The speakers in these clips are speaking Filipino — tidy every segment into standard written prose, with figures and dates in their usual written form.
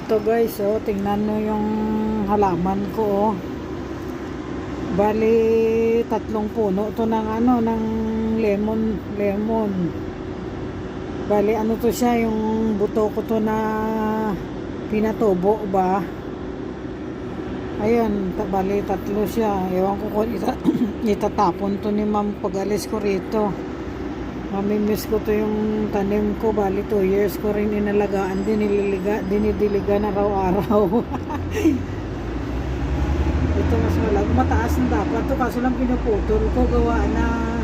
Ito guys, oh, tingnan nyo yung halaman ko, oh. Bali, 3 puno to ng ng lemon. Bali, ano to siya, yung buto ko to na pinatubo ba? Ayan, bali 3 siya. Ewan ko kung itatapon to ni ma'am pag alis ko rito. Mamimiss ko to yung tanim ko. Bali 2 years ko rin inalagaan, dinidiliga na araw-araw. Ito mas mataas na dapat to, kaso lang pinuputol ko, gawa na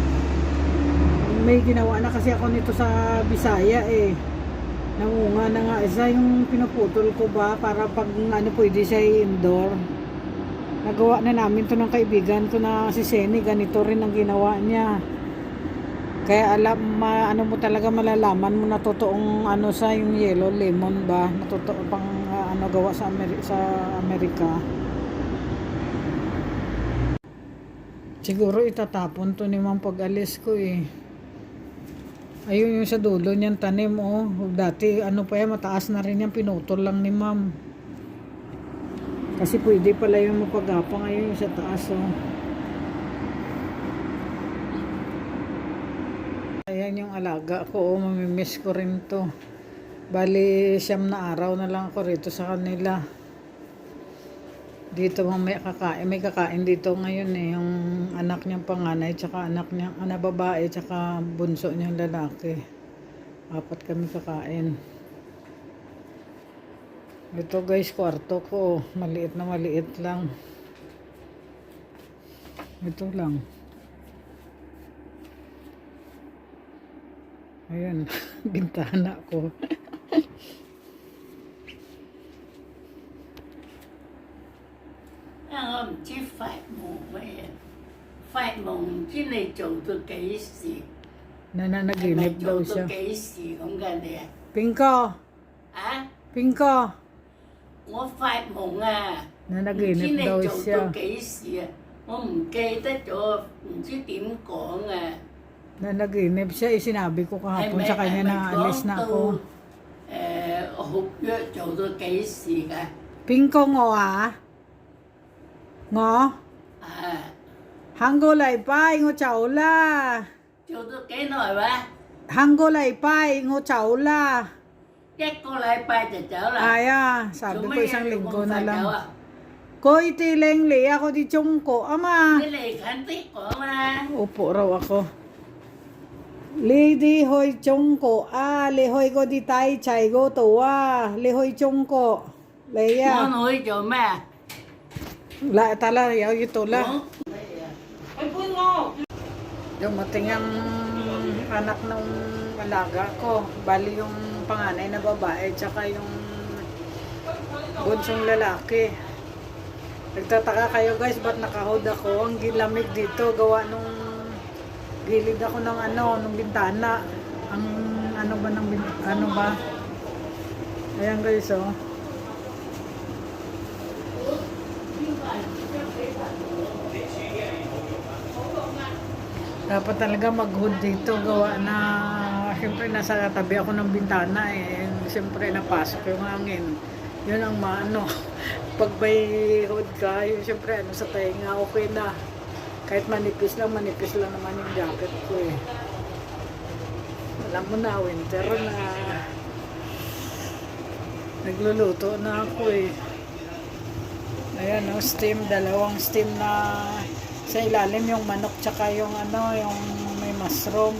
may ginawa na kasi ako nito sa Bisaya namunga na nga isa, yung pinuputol ko ba para pag pwede siya indoor. Nagawa na namin to ng kaibigan ko na si Seni, ganito rin ang ginawa niya. Kaya mo talaga malalaman mo na totoong sa yung yellow lemon ba, na totoo pang gawa sa Amerika. Siguro itatapon to ni ma'am pag alis ko Ayun yung sa dulo niyan tanim, oh. Dati pa yan, mataas na rin yan, pinutol lang ni ma'am. Kasi pwede pala yung mapagapang. Ayun yung sa taas, oh. Ayan yung alaga ko, mamimiss ko rin to. Bali 9 na araw na lang ako rito sa kanila. Dito may kakain dito ngayon yung anak niyang panganay, tsaka anak niyang babae, tsaka bunso niyang lalaki. 4 kami kakain. Ito guys, kwarto ko, maliit na maliit lang. Ito lang. Ayan, bintana ko. Chứ phải mùng vậy, phải mùng chứ này trồng tôi cái gì? Nananaginip daw siya. Cái gì không gần đấy? Pinko! À? Pinko! Nó phải mùng à? Nanaginip daw siya. Tôi cái gì? Nó mùng cây tới chỗ chứ tím cọng à? Nanaginip siya, sinabi ko kahapon sa kanya na alis na ako. Hụt chỗ tôi cái gì cả? Pinko ngo à? Ngo? À. Hanggo lai pai ngo chau la. Chỗ tôi cái nồi ba. Hanggo lai pai ngo chau la. Chắc cô lại ba trở lại. Aya, sabi ko isang linggo na lang. Ko itileng li ako di chungko, ama. Cái này khán tiếc của mà. Upo raw ako. Li di hoy chungko, li hoy ko di tai chai go tuwa, li hoy chungko. Leya. Nó nuôi chỗ mà. La tala yaw ito la. Ay po ngo. Dumating ang anak ng alaga ko. Bali yung panganay na babae, tsaka yung bunsong lalaki. Nagtataka kayo guys, ba't nakahood ako? Ang lamig dito, gawa nung gilid ako ng nung bintana. Ang ba? Ayan guys, oh. Dapat talaga mag-hood dito, gawa na siyempre nasa tabi ako ng bintana siyempre napasok yung hangin. Yun ang pag may hood ka, yun siyempre sa tainga okay na. Kahit manipis lang naman yung jacket ko Alam mo na, winter na. Nagluluto na ako Ayan, steam, 2 steam na sa ilalim yung manok, tsaka yung yung may mushroom,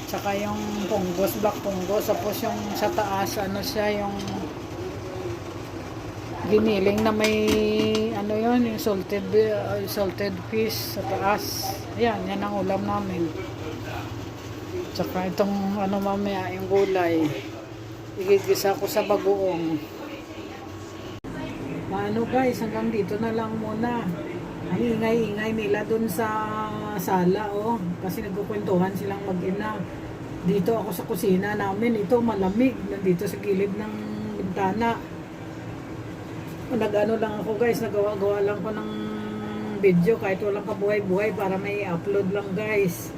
tsaka yung punggos, black punggos, tapos yung sa taas siya, yung giniling na may yung salted fish sa taas. Ayan, yan ang ulam namin. Tsaka itong mamaya yung gulay, igigisa ko sa bagoong. Guys, hanggang dito na lang muna. Ang ingay-ingay nila dun sa sala kasi nagkukwentuhan silang mag-ina. Dito ako sa kusina namin, ito malamig, nandito sa gilid ng bintana. Lang ako guys, nagawa lang ko ng video kahit walang kabuhay-buhay para may upload lang guys.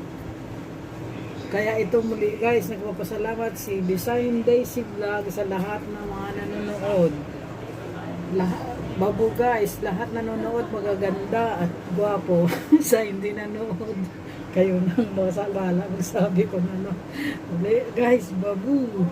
Kaya ito muli guys, nagpapasalamat si Visayan Daisy Vlog sa lahat ng mga nanonood. lahat, babu guys, lahat nanonood magaganda at gwapo. Sa hindi nanood, kayo nang basa bala magsabi ko na no. Guys, babu.